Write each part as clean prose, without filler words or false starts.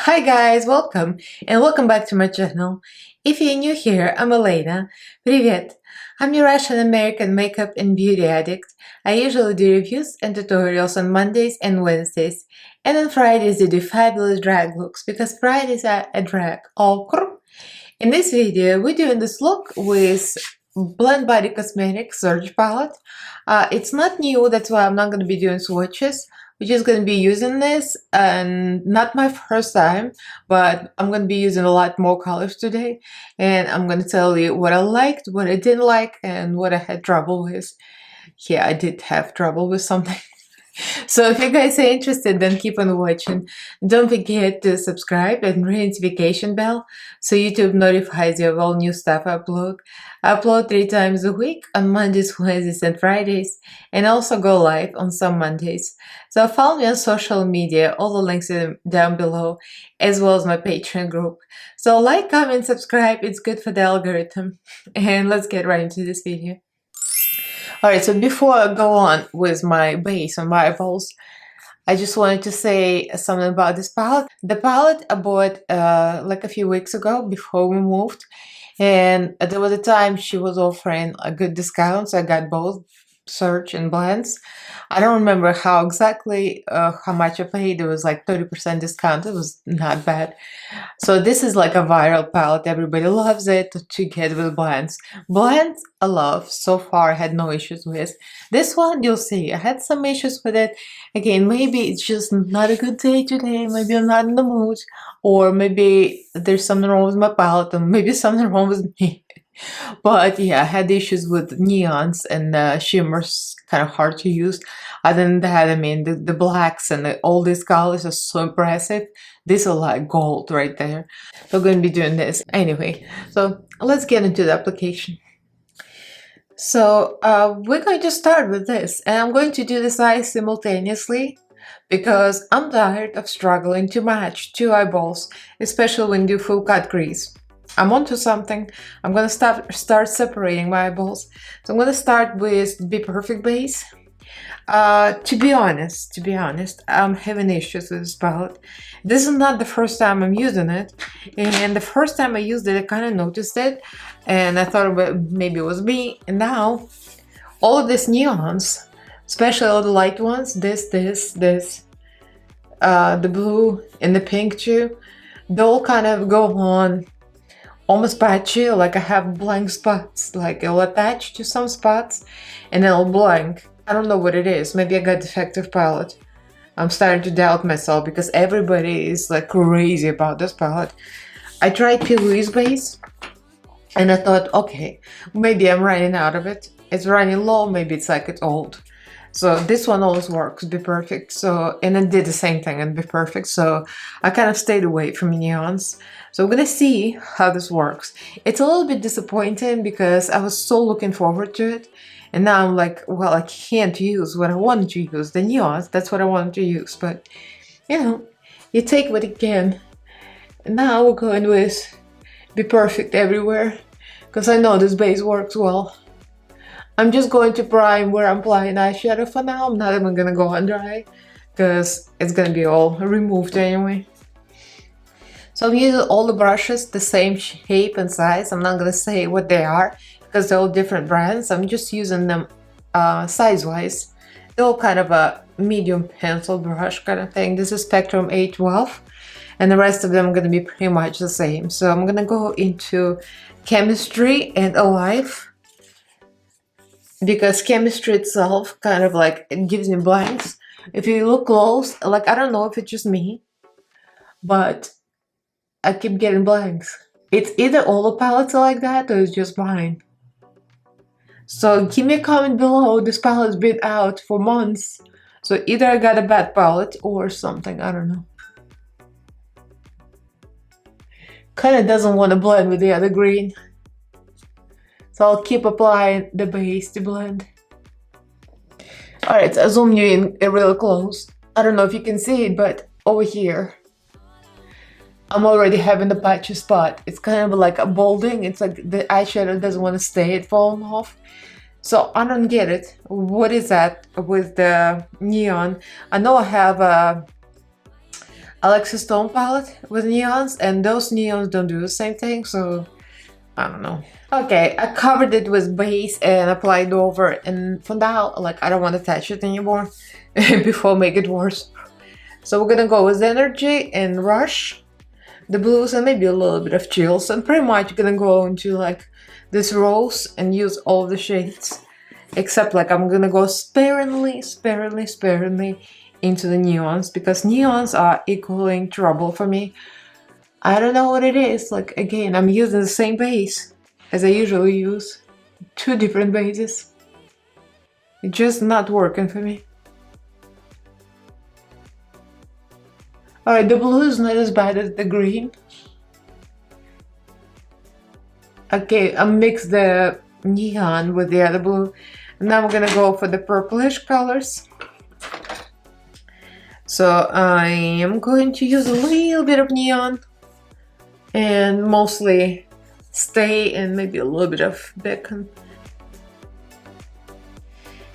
Hi guys, welcome and welcome back to my channel. If you're new here, I'm Elaina. Привет! I'm your Russian American makeup and beauty addict. I usually do reviews and tutorials on Mondays and Wednesdays, and on Fridays I do fabulous drag looks because Fridays are a drag. In this video, we're doing this look with Blend Body Cosmetics Surge Palette. It's not new, that's why I'm not going to be doing swatches. We're just going to be using this, and not my first time, but I'm going to be using a lot more colors today, and I'm going to tell you what I liked, what I didn't like, and what I had trouble with. Yeah, I did have trouble with something. So if you guys are interested, then keep on watching. Don't forget to subscribe and ring notification bell so YouTube notifies you of all new stuff I upload. I upload 3 times a week on Mondays, Wednesdays, and Fridays, and also go live on some Mondays. So follow me on social media, all the links are down below, as well as my Patreon group. So like, comment, subscribe, it's good for the algorithm. And let's get right into this video. Alright, so before I go on with my base and my eyeballs, I just wanted to say something about this palette. The palette I bought like a few weeks ago before we moved, and there was a time she was offering a good discount, so I got both Surge and Blends. I don't remember how exactly how much I paid. It was like 30% discount. It was not bad. So this is like a viral palette. Everybody loves it to get with Blends. Blends I love. So far I had no issues with. This one you'll see. I had some issues with it. Again, maybe it's just not a good day today. Maybe I'm not in the mood. Or maybe there's something wrong with my palette. Or maybe something wrong with me. But yeah, I had issues with neons and shimmers, kind of hard to use. Other than that, I mean, the blacks and all these colors are so impressive. These are like gold right there. So I'm going to be doing this anyway. So let's get into the application. So we're going to start with this, and I'm going to do this eye simultaneously because I'm tired of struggling to match 2 eyeballs, especially when you do full cut crease. I'm onto something. I'm gonna start separating my eyeballs. So I'm gonna start with Be Perfect base. To be honest, I'm having issues with this palette. This is not the first time I'm using it, and the first time I used it, I kind of noticed it, and I thought maybe it was me. And now, all of these neons, especially all the light ones, the blue and the pink too, they all kind of go on almost patchy, like I have blank spots, like it'll attach to some spots and it'll blank. I don't know what it is. Maybe I got defective palette. I'm starting to doubt myself because everybody is like crazy about this palette. I tried Louise base and I thought, okay, maybe I'm running out of it. It's running low, maybe it's like it's old. So this one always works, Be Perfect. So, and it did the same thing and Be Perfect. So I kind of stayed away from neons. So we're gonna see how this works. It's a little bit disappointing because I was so looking forward to it. And now I'm like, well, I can't use what I wanted to use, the neons. That's what I wanted to use. But, you know, you take what you can. And now we're going with Be Perfect everywhere because I know this base works well. I'm just going to prime where I'm applying eyeshadow for now. I'm not even gonna go under eye because it's gonna be all removed anyway. So I'm using all the brushes the same shape and size. I'm not gonna say what they are because they're all different brands. I'm just using them size-wise. They're all kind of a medium pencil brush kind of thing. This is Spectrum A12, and the rest of them are gonna be pretty much the same. So I'm gonna go into Chemistry and Alive, because Chemistry itself kind of like it gives me blanks. If you look close, like I don't know if it's just me, but I keep getting blanks. It's either all the palettes are like that or it's just mine. So give me a comment below. This palette's been out for months, so either I got a bad palette or something, I don't know. Kinda doesn't want to blend with the other green. So I'll keep applying the base to blend. Alright, so I zoomed you in real close. I don't know if you can see it, but over here, I'm already having the patchy spot. It's kind of like a balding. It's like the eyeshadow doesn't want to stay, it's falling off. So I don't get it. What is that with the neon? I know I have a Alexa Stone palette with neons, and those neons don't do the same thing, so I don't know. Okay, I covered it with base and applied over, and for now, like, I don't want to touch it anymore before make it worse. So we're gonna go with Energy and Rush, the blues, and maybe a little bit of Chills. I'm pretty much gonna go into like this rose and use all the shades, except like I'm gonna go sparingly into the neons, because neons are equaling trouble for me. I don't know what it is. Like, again, I'm using the same base as I usually use. 2 different bases. It's just not working for me. Alright, the blue is not as bad as the green. Okay, I mixed the neon with the other blue. And now I'm gonna go for the purplish colors. So I am going to use a little bit of neon and mostly Stay and maybe a little bit of Beacon.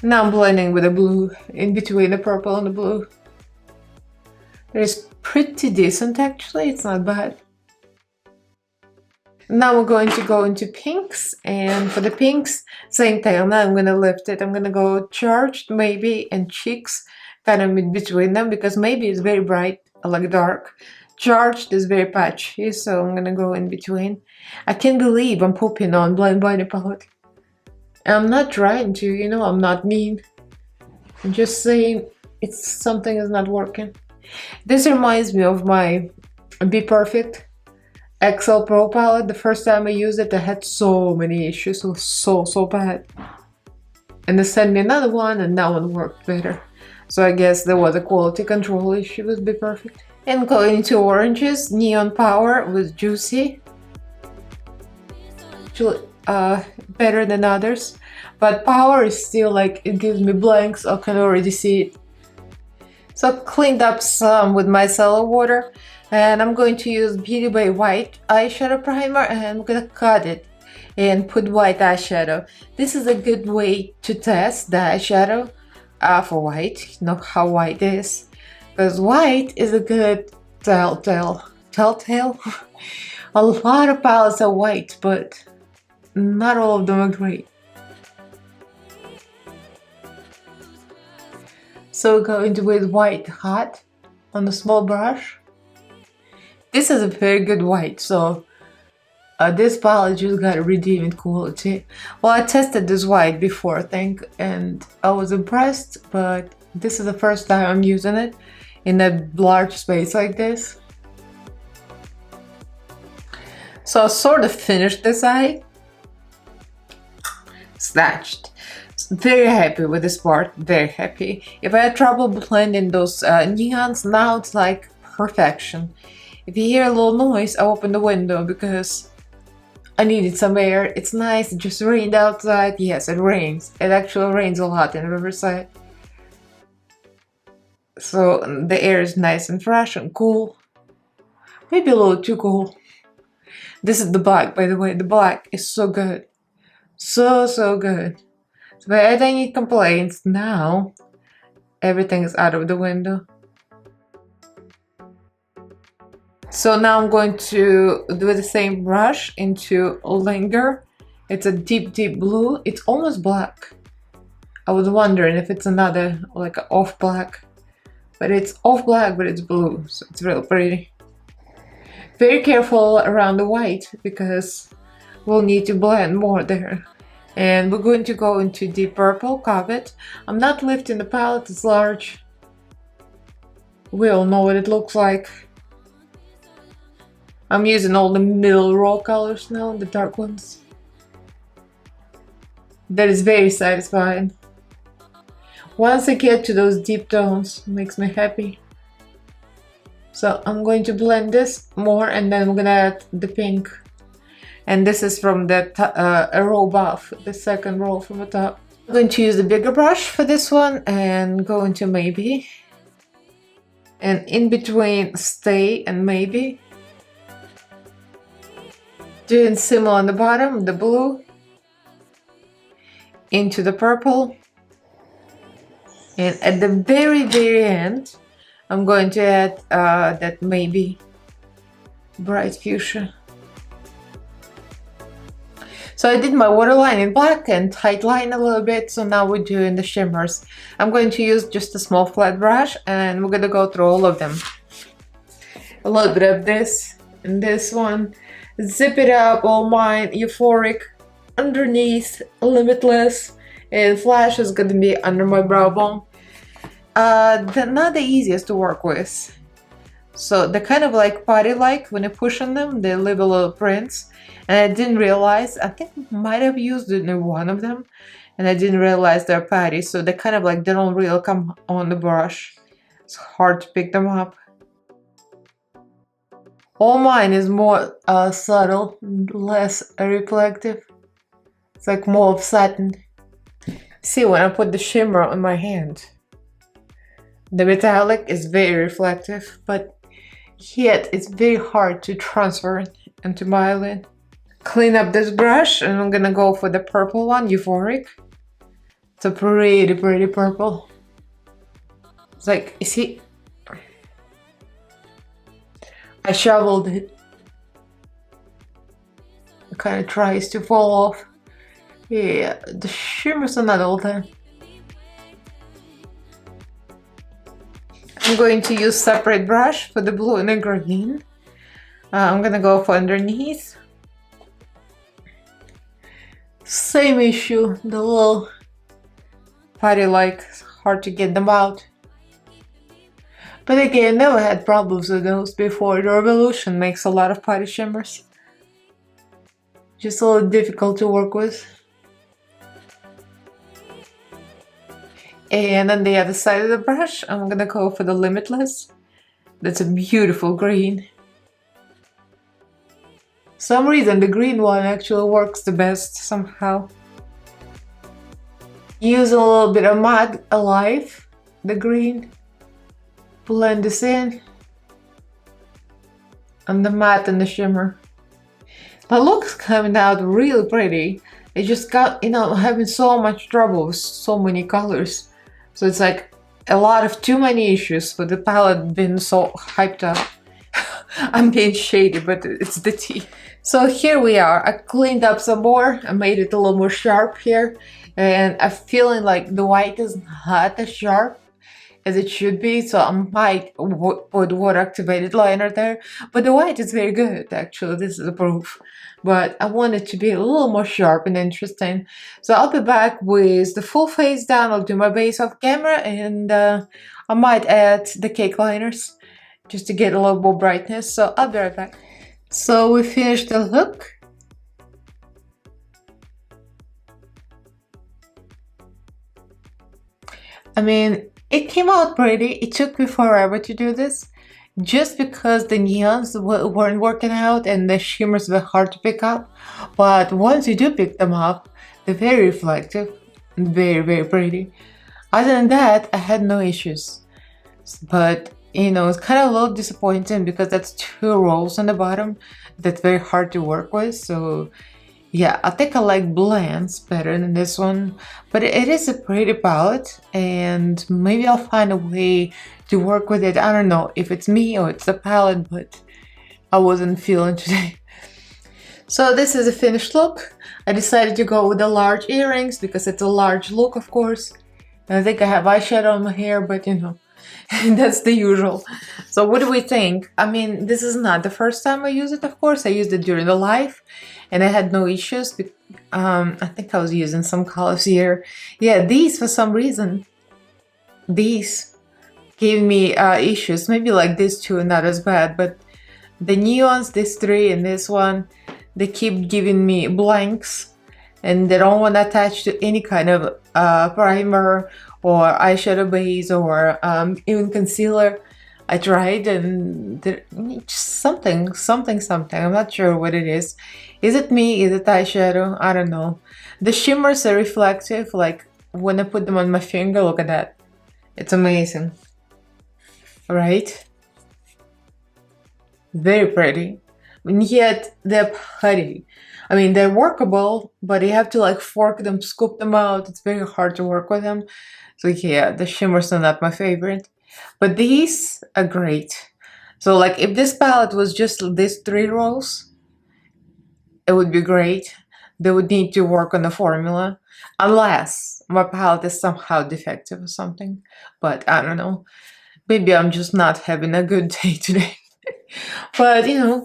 Now I'm blending with the blue in between the purple and the blue. It's pretty decent actually, it's not bad. Now we're going to go into pinks, and for the pinks, same thing. Now I'm gonna lift it. I'm gonna go Charged maybe and Cheeks, kind of in between them, because maybe it's very bright, like dark. Charged is very patchy, so I'm gonna go in between. I can't believe I'm pooping on Blind Body palette. I'm not trying to, you know, I'm not mean. I'm just saying something is not working. This reminds me of my Be Perfect XL Pro palette. The first time I used it, I had so many issues. It was so bad. And they sent me another one, and that one worked better. So I guess there was a quality control issue with Be Perfect. And going into oranges, Neon Power with Juicy. Actually, better than others. But Power is still like, it gives me blanks. I can already see it. So I cleaned up some with micellar water. And I'm going to use Beauty by White eyeshadow primer, and I'm gonna cut it and put white eyeshadow. This is a good way to test the eyeshadow for white. You know how white is, because white is a good telltale. A lot of palettes are white, but not all of them are great. So we're going to with White Hot on the small brush. This is a very good white, so this palette just got a redeeming quality. Well, I tested this white before, I think, and I was impressed, but this is the first time I'm using it in a large space like this. So I sort of finished this eye. Snatched. Very happy with this part, very happy. If I had trouble blending those neons, now it's like perfection. If you hear a little noise, I open the window because I needed some air. It's nice, it just rained outside. Yes, it rains. It actually rains a lot in Riverside. So the air is nice and fresh and cool. Maybe a little too cool. This is the black, by the way. The black is so good. So good. So if I had any complaints, now everything is out of the window. So now I'm going to do the same brush into Linger. It's a deep blue. It's almost black. I was wondering if it's another, like off black. But it's off black, but it's blue, so it's real pretty. Very careful around the white, because we'll need to blend more there. And we're going to go into Deep Purple Covet. I'm not lifting the palette, it's large. We all know what it looks like. I'm using all the middle row colors now, the dark ones. That is very satisfying. Once I get to those deep tones, it makes me happy. So I'm going to blend this more, and then I'm gonna add the pink. And this is from the row above, the second row from the top. I'm going to use the bigger brush for this one and go into Maybe. And in between Stay and Maybe. Doing similar on the bottom, the blue. Into the purple. And at the very end, I'm going to add that maybe bright fuchsia. So I did my waterline in black and tight line a little bit, so now we're doing the shimmers. I'm going to use just a small flat brush and we're gonna go through all of them. A little bit of this and this one. Zip It Up, All Mine, Euphoric, Underneath, Limitless, and Flash is gonna be under my brow bone. They're not the easiest to work with. So they're kind of like putty-like. When you push on them, they leave a little prints. And I didn't realize, I think I might have used it in one of them, and I didn't realize they're putty. So they kind of like, they don't really come on the brush. It's hard to pick them up. All Mine is more subtle, less reflective. It's like more of satin. See, when I put the shimmer on my hand, the metallic is very reflective, but yet it's very hard to transfer it into my eyelid. Clean up this brush and I'm gonna go for the purple one, Euphoric. It's a pretty purple. It's like, you see, I shoveled it. It kind of tries to fall off. Yeah, the shimmers are not all there. I'm going to use separate brush for the blue and the green. I'm gonna go for underneath. Same issue, the little putty-like, hard to get them out. But again, never had problems with those before. The Revolution makes a lot of putty shimmers. Just a little difficult to work with. And on the other side of the brush, I'm gonna go for the Limitless. That's a beautiful green. For some reason the green one actually works the best somehow. Use a little bit of Matte Alive, the green. Blend this in. And the matte and the shimmer. The look's coming out really pretty. It just got, having so much trouble with so many colors. So it's like a lot of too many issues with the palette being so hyped up. I'm being shady, but it's the tea. So here we are. I cleaned up some more. I made it a little more sharp here. And I'm feeling like the white is not as sharp as it should be. So I might put water activated liner there. But the white is very good, actually. This is a proof. But I want it to be a little more sharp and interesting. So I'll be back with the full face down. I'll do my base off camera and I might add the cake liners just to get a little more brightness. So I'll be right back. So we finished the look. I mean, it came out pretty. It took me forever to do this. Just because the neons weren't working out and the shimmers were hard to pick up. But once you do pick them up, they're very reflective and very pretty. Other than that, I had no issues. But, it's kind of a little disappointing because that's 2 rolls on the bottom. That's very hard to work with. So, yeah, I think I like blends better than this one. But it is a pretty palette and maybe I'll find a way to work with it. I don't know if it's me or it's the palette, but I wasn't feeling today. So this is a finished look. I decided to go with the large earrings because it's a large look, of course. And I think I have eyeshadow on my hair, but that's the usual. So what do we think? I mean, this is not the first time I use it, of course. I used it during the live and I had no issues. I think I was using some colors here. Yeah, these for some reason, these gave me issues. Maybe like this two, not as bad, but the neons, this 3 and this one, they keep giving me blanks and they don't want to attach to any kind of primer or eyeshadow base or even concealer. I tried and just something. I'm not sure what it is. Is it me? Is it eyeshadow? I don't know. The shimmers are reflective. Like when I put them on my finger, look at that. It's amazing. Right? Very pretty. And yet they're putty. I mean, they're workable, but you have to like fork them, scoop them out. It's very hard to work with them. So yeah, the shimmers are not my favorite. But these are great. So like if this palette was just these 3 rows, it would be great. They would need to work on the formula, unless my palette is somehow defective or something. But I don't know. Maybe I'm just not having a good day today. But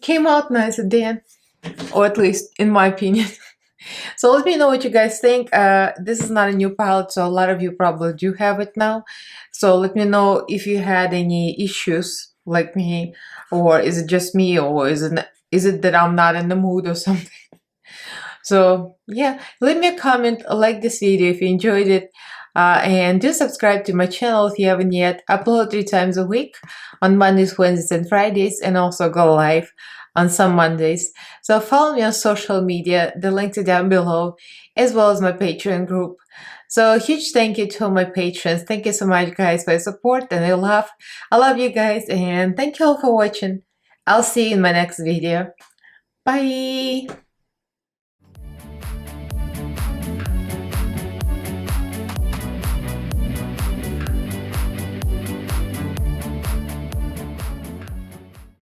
came out nice at the end, or at least in my opinion. So let me know what you guys think. This is not a new palette, so a lot of you probably do have it now. So let me know if you had any issues like me, or is it just me, or is it that I'm not in the mood or something? So yeah, leave me a comment, like this video if you enjoyed it, and do subscribe to my channel if you haven't yet. Upload 3 times a week on Mondays, Wednesdays, and Fridays, and also go live on some Mondays. So follow me on social media, the links are down below, as well as my Patreon group. So a huge thank you to all my patrons. Thank you so much, guys, for your support, and I love you guys, and thank you all for watching. I'll see you in my next video. Bye!